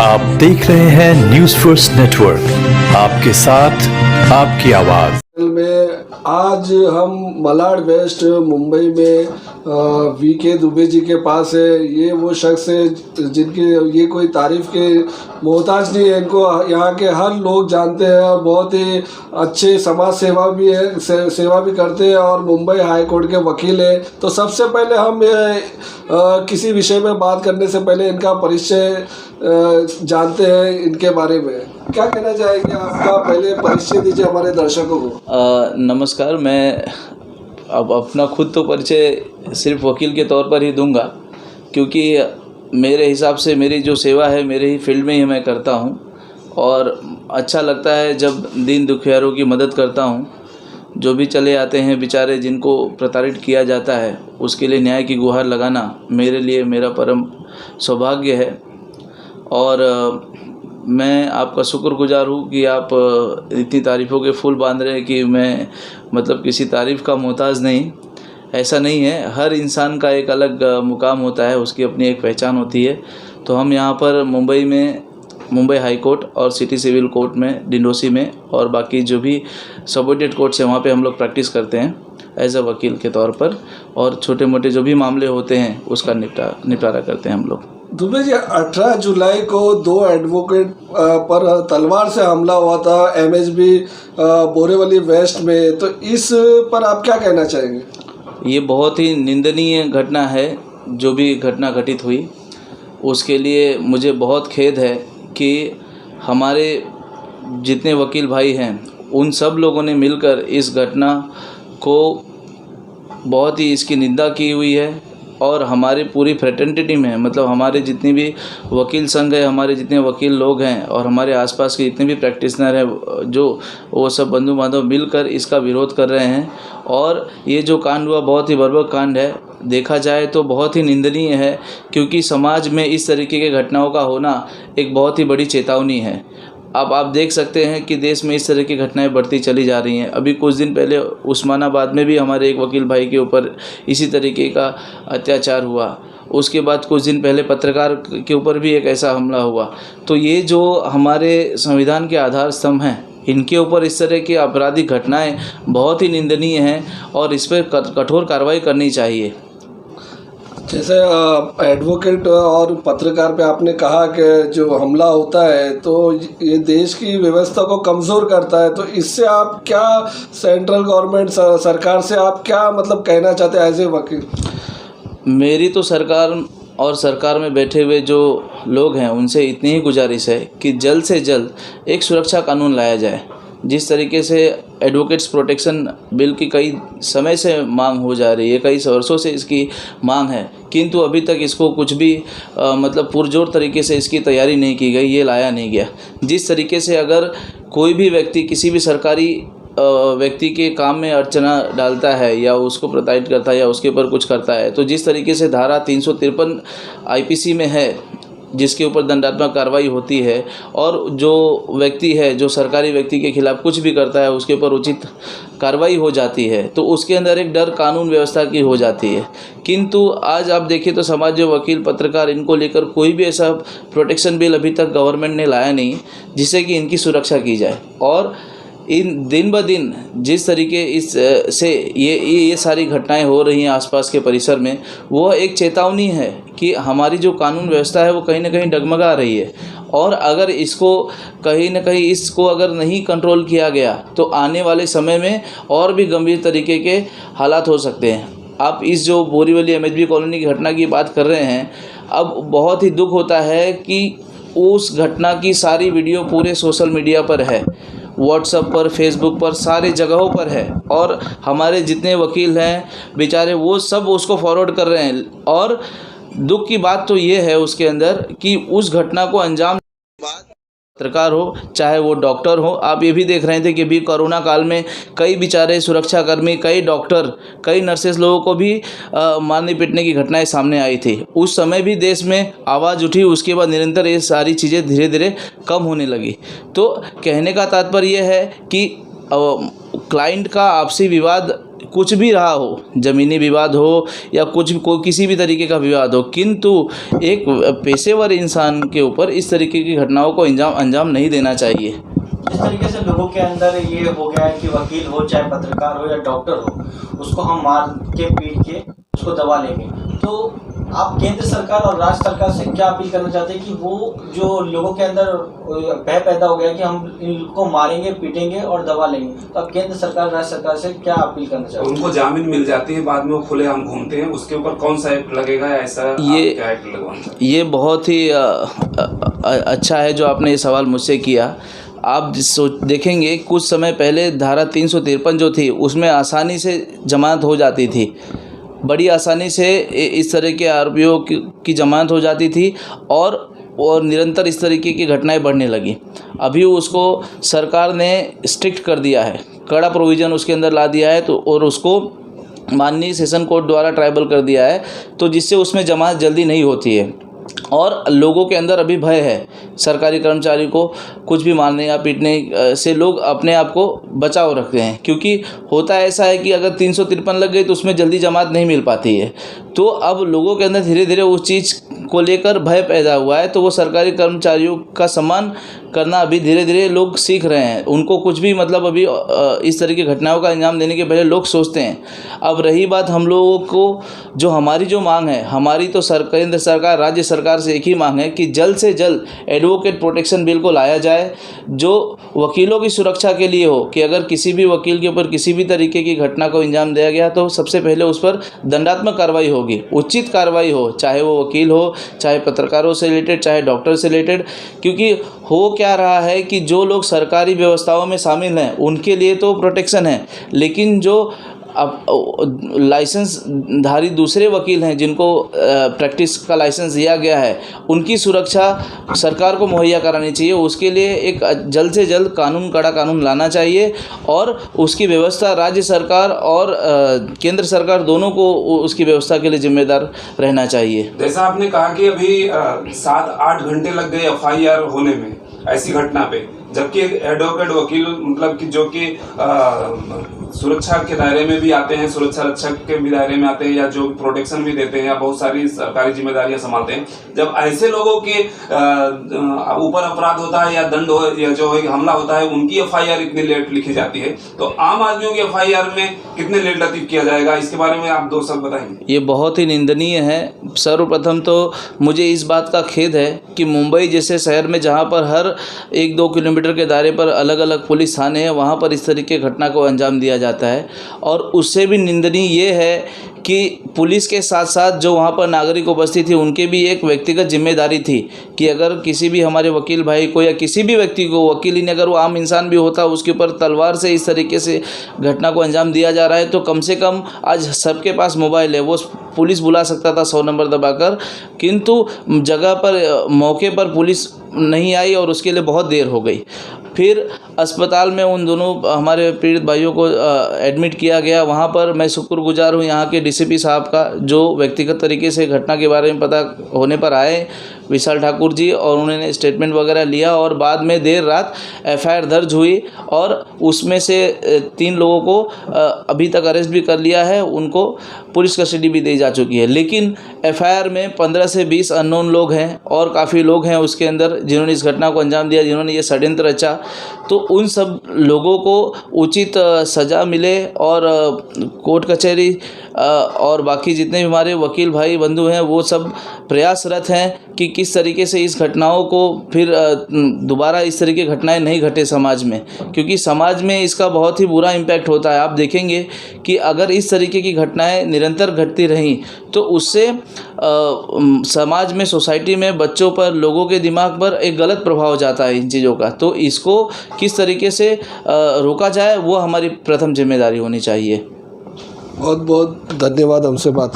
आप देख रहे हैं न्यूज़ फर्स्ट नेटवर्क, आपके साथ आपकी आवाज़ में। आज हम मलाड वेस्ट मुंबई में वीके दुबे जी के पास है। ये वो शख्स है जिनकी ये कोई तारीफ़ के मोहताज नहीं है। इनको यहाँ के हर लोग जानते हैं और बहुत ही अच्छे समाज सेवा भी है, सेवा भी करते हैं और मुंबई हाई कोर्ट के वकील है। तो सबसे पहले हम किसी विषय में बात करने से पहले इनका परिचय जानते हैं। इनके बारे में क्या कहना चाहेंगे? आपका पहले परिचय दीजिए हमारे दर्शकों को। नमस्कार। मैं अब अपना खुद तो परिचय सिर्फ वकील के तौर पर ही दूंगा, क्योंकि मेरे हिसाब से मेरी जो सेवा है मेरे ही फील्ड में ही मैं करता हूं और अच्छा लगता है जब दीन दुखियारों की मदद करता हूं। जो भी चले आते हैं बेचारे, जिनको प्रताड़ित किया जाता है, उसके लिए न्याय की गुहार लगाना मेरे लिए मेरा परम सौभाग्य है। और मैं आपका शुक्रगुजार हूँ कि आप इतनी तारीफ़ों के फूल बांध रहे हैं कि मैं मतलब किसी तारीफ़ का मोहताज नहीं। ऐसा नहीं है, हर इंसान का एक अलग मुकाम होता है, उसकी अपनी एक पहचान होती है। तो हम यहाँ पर मुंबई में मुंबई हाई कोर्ट और सिटी सिविल कोर्ट में डिंडोसी में और बाकी जो भी सबऑर्डिनेट कोर्ट्स हैं वहाँ पे हम लोग प्रैक्टिस करते हैं एज अ वकील के तौर पर, और छोटे मोटे जो भी मामले होते हैं उसका निपटारा करते हैं हम लोग। दुबे जी, 18 जुलाई को 2 एडवोकेट पर तलवार से हमला हुआ था एमएसबी बोरीवली वेस्ट में, तो इस पर आप क्या कहना चाहेंगे? ये बहुत ही निंदनीय घटना है। जो भी घटना घटित हुई उसके लिए मुझे बहुत खेद है कि हमारे जितने वकील भाई हैं उन सब लोगों ने मिलकर इस घटना को बहुत ही इसकी निंदा की हुई है। और हमारी पूरी फ्रेटर्निटी में, मतलब हमारे जितनी भी वकील संघ है, हमारे जितने वकील लोग हैं और हमारे आसपास के जितने भी प्रैक्टिशनर हैं, जो वो सब बंधु बांधव मिलकर इसका विरोध कर रहे हैं। और ये जो कांड हुआ बहुत ही बर्बर कांड है, देखा जाए तो बहुत ही निंदनीय है, क्योंकि समाज में इस तरीके के घटनाओं का होना एक बहुत ही बड़ी चेतावनी है। अब आप देख सकते हैं कि देश में इस तरह की घटनाएं बढ़ती चली जा रही हैं। अभी कुछ दिन पहले उस्मानाबाद में भी हमारे एक वकील भाई के ऊपर इसी तरीके का अत्याचार हुआ। उसके बाद कुछ दिन पहले पत्रकार के ऊपर भी एक ऐसा हमला हुआ। तो ये जो हमारे संविधान के आधार स्तंभ हैं, इनके ऊपर इस तरह की आपराधिक घटनाएँ बहुत ही निंदनीय हैं और इस पर कठोर कार्रवाई करनी चाहिए। जैसे एडवोकेट और पत्रकार पे आपने कहा कि जो हमला होता है तो ये देश की व्यवस्था को कमज़ोर करता है, तो इससे आप क्या सेंट्रल गवर्नमेंट सरकार से आप क्या मतलब कहना चाहते हैं एज ए वकील? मेरी तो सरकार और सरकार में बैठे हुए जो लोग हैं उनसे इतनी ही गुजारिश है कि जल्द से जल्द एक सुरक्षा कानून लाया जाए। जिस तरीके से एडवोकेट्स प्रोटेक्शन बिल की कई समय से मांग हो जा रही है, कई वर्षों से इसकी मांग है, किंतु अभी तक इसको कुछ भी मतलब पुरजोर तरीके से इसकी तैयारी नहीं की गई, ये लाया नहीं गया। जिस तरीके से अगर कोई भी व्यक्ति किसी भी सरकारी व्यक्ति के काम में अर्चना डालता है या उसको प्रताड़ित करता है या उसके ऊपर कुछ करता है, तो जिस तरीके से धारा 353 आईपीसी में है जिसके ऊपर दंडात्मक कार्रवाई होती है, और जो व्यक्ति है जो सरकारी व्यक्ति के खिलाफ कुछ भी करता है उसके ऊपर उचित कार्रवाई हो जाती है, तो उसके अंदर एक डर कानून व्यवस्था की हो जाती है। किंतु आज आप देखिए तो समाज, जो वकील पत्रकार, इनको लेकर कोई भी ऐसा प्रोटेक्शन बिल अभी तक गवर्नमेंट ने लाया नहीं जिससे कि इनकी सुरक्षा की जाए। और इन दिन ब दिन जिस तरीके इस से ये सारी घटनाएं हो रही हैं आसपास के परिसर में, वो एक चेतावनी है कि हमारी जो कानून व्यवस्था है वो कहीं ना कहीं डगमगा रही है। और अगर इसको कहीं ना कहीं इसको अगर नहीं कंट्रोल किया गया तो आने वाले समय में और भी गंभीर तरीके के हालात हो सकते हैं। आप इस जो बोरीवली एमएसबी कॉलोनी की घटना की बात कर रहे हैं, अब बहुत ही दुख होता है कि उस घटना की सारी वीडियो पूरे सोशल मीडिया पर है, व्हाट्सएप पर, फेसबुक पर, सारे जगहों पर है, और हमारे जितने वकील हैं बेचारे वो सब उसको फॉरवर्ड कर रहे हैं। और दुख की बात तो ये है उसके अंदर कि उस घटना को अंजाम पत्रकार हो चाहे वो डॉक्टर हो, आप ये भी देख रहे थे कि भी कोरोना काल में कई बेचारे सुरक्षाकर्मी, कई डॉक्टर, कई नर्सेस लोगों को भी मारने पीटने की घटनाएं सामने आई थी। उस समय भी देश में आवाज़ उठी, उसके बाद निरंतर ये सारी चीज़ें धीरे धीरे कम होने लगी। तो कहने का तात्पर्य यह है कि क्लाइंट का आपसी विवाद कुछ भी रहा हो, ज़मीनी विवाद हो या कोई किसी भी तरीके का विवाद हो, किंतु एक पेशेवर इंसान के ऊपर इस तरीके की घटनाओं को अंजाम नहीं देना चाहिए। जिस तरीके से लोगों के अंदर ये हो गया है कि वकील हो चाहे पत्रकार हो या डॉक्टर हो, उसको हम मार के पीट के उसको दबा लेंगे, तो आप केंद्र सरकार और राज्य सरकार से क्या अपील करना चाहते हैं कि वो जो लोगों के अंदर भय पैदा हो गया कि हम इनको मारेंगे पीटेंगे और दबा लेंगे, तो आप केंद्र सरकार राज्य सरकार से क्या अपील करना चाहते हैं? उनको जामीन मिल जाती है, बाद में वो खुलेआम घूमते हैं, उसके ऊपर कौन सा एक्ट लगेगा, ऐसा क्या एक्ट लगवाना? ये बहुत ही अच्छा है जो आपने ये सवाल मुझसे किया। आप देखेंगे कुछ समय पहले धारा 353 जो थी उसमें आसानी से जमानत हो जाती थी, बड़ी आसानी से इस तरह के आरोपियों की जमानत हो जाती थी और निरंतर इस तरीके की घटनाएं बढ़ने लगी। अभी उसको सरकार ने स्ट्रिक्ट कर दिया है, कड़ा प्रोविज़न उसके अंदर ला दिया है, तो और उसको माननीय सेशन कोर्ट द्वारा ट्राइबल कर दिया है, तो जिससे उसमें जमानत जल्दी नहीं होती है और लोगों के अंदर अभी भय है। सरकारी कर्मचारी को कुछ भी मारने या पीटने से लोग अपने आप को बचाव रखते हैं, क्योंकि होता ऐसा है कि अगर 353 लग गई तो उसमें जल्दी जमानत नहीं मिल पाती है। तो अब लोगों के अंदर धीरे धीरे उस चीज़ को लेकर भय पैदा हुआ है, तो वो सरकारी कर्मचारियों का सम्मान करना अभी धीरे धीरे लोग सीख रहे हैं। उनको कुछ भी मतलब अभी इस तरह की घटनाओं का अंजाम देने के पहले लोग सोचते हैं। अब रही बात हम लोगों को, जो हमारी जो मांग है, हमारी तो केंद्र सरकार राज्य सरकार से एक ही मांग है कि जल्द से जल्द एडवोकेट प्रोटेक्शन बिल को लाया जाए, जो वकीलों की सुरक्षा के लिए हो, कि अगर किसी भी वकील के ऊपर किसी भी तरीके की घटना को अंजाम दिया गया तो सबसे पहले उस पर दंडात्मक कार्रवाई होगी, उचित कार्रवाई हो, चाहे वो वकील हो, चाहे पत्रकारों से रिलेटेड, चाहे डॉक्टर से रिलेटेड। क्योंकि हो क्या रहा है कि जो लोग सरकारी व्यवस्थाओं में शामिल हैं उनके लिए तो प्रोटेक्शन है, लेकिन जो अब लाइसेंस धारी दूसरे वकील हैं जिनको प्रैक्टिस का लाइसेंस दिया गया है, उनकी सुरक्षा सरकार को मुहैया करानी चाहिए। उसके लिए एक जल्द से जल्द कड़ा कानून लाना चाहिए और उसकी व्यवस्था राज्य सरकार और केंद्र सरकार दोनों को उसकी व्यवस्था के लिए जिम्मेदार रहना चाहिए। जैसा आपने कहा कि अभी 7-8 घंटे लग गए FIR होने में ऐसी घटना पे, जबकि एडवोकेट वकील मतलब कि जो कि सुरक्षा के दायरे में भी आते हैं, सुरक्षा रक्षक के भी दायरे में आते हैं, या जो प्रोटेक्शन भी देते हैं या बहुत सारी सरकारी जिम्मेदारियां संभालते हैं, जब ऐसे लोगों के ऊपर अपराध होता है या दंड हो या जो है हमला होता है, उनकी FIR इतनी लेट लिखी जाती है, तो आम आदमियों की FIR में कितने लेट लतीफ किया जाएगा, इसके बारे में आप 2 शब्द बताएंगे? ये बहुत ही निंदनीय है। सर्वप्रथम तो मुझे इस बात का खेद है कि मुंबई जैसे शहर में, जहाँ पर हर 1-2 किलोमीटर के दायरे पर अलग अलग पुलिस थाने हैं, वहाँ पर इस तरीके की घटना को अंजाम दिया जाता है। और उससे भी निंदनीय ये है कि पुलिस के साथ साथ जो वहाँ पर नागरिक उपस्थित थी उनके भी एक व्यक्तिगत जिम्मेदारी थी कि अगर किसी भी हमारे वकील भाई को या किसी भी व्यक्ति को, वकील ही नहीं अगर वो आम इंसान भी होता, उसके ऊपर तलवार से इस तरीके से घटना को अंजाम दिया जा रहा है, तो कम से कम आज सबके पास मोबाइल है, वो पुलिस बुला सकता था 100 नंबर दबाकर, किंतु जगह पर मौके पर पुलिस नहीं आई और उसके लिए बहुत देर हो गई। फिर अस्पताल में उन दोनों हमारे पीड़ित भाइयों को एडमिट किया गया। वहाँ पर मैं शुक्रगुजार हूँ यहाँ के DCP साहब का, जो व्यक्तिगत तरीके से घटना के बारे में पता होने पर आए, विशाल ठाकुर जी, और उन्होंने स्टेटमेंट वगैरह लिया और बाद में देर रात FIR दर्ज हुई और उसमें से 3 लोगों को अभी तक अरेस्ट भी कर लिया है, उनको पुलिस कस्टडी भी दी जा चुकी है। लेकिन FIR में 15 से 20 अननोन लोग हैं और काफ़ी लोग हैं उसके अंदर जिन्होंने इस घटना को अंजाम दिया, जिन्होंने ये षड्यंत्र रचा। तो उन सब लोगों को उचित सज़ा मिले और कोर्ट कचहरी और बाकी जितने भी हमारे वकील भाई बंधु हैं वो सब प्रयासरत हैं कि किस तरीके से इस घटनाओं को फिर दोबारा इस तरह की घटनाएं नहीं घटे समाज में, क्योंकि समाज में इसका बहुत ही बुरा इम्पैक्ट होता है। आप देखेंगे कि अगर इस तरीके की घटनाएं निरंतर घटती रहीं तो उससे समाज में, सोसाइटी में, बच्चों पर, लोगों के दिमाग पर एक गलत प्रभाव जाता है इन चीज़ों का। तो इसको किस तरीके से रोका जाए वो हमारी प्रथम जिम्मेदारी होनी चाहिए। बहुत बहुत धन्यवाद हमसे बात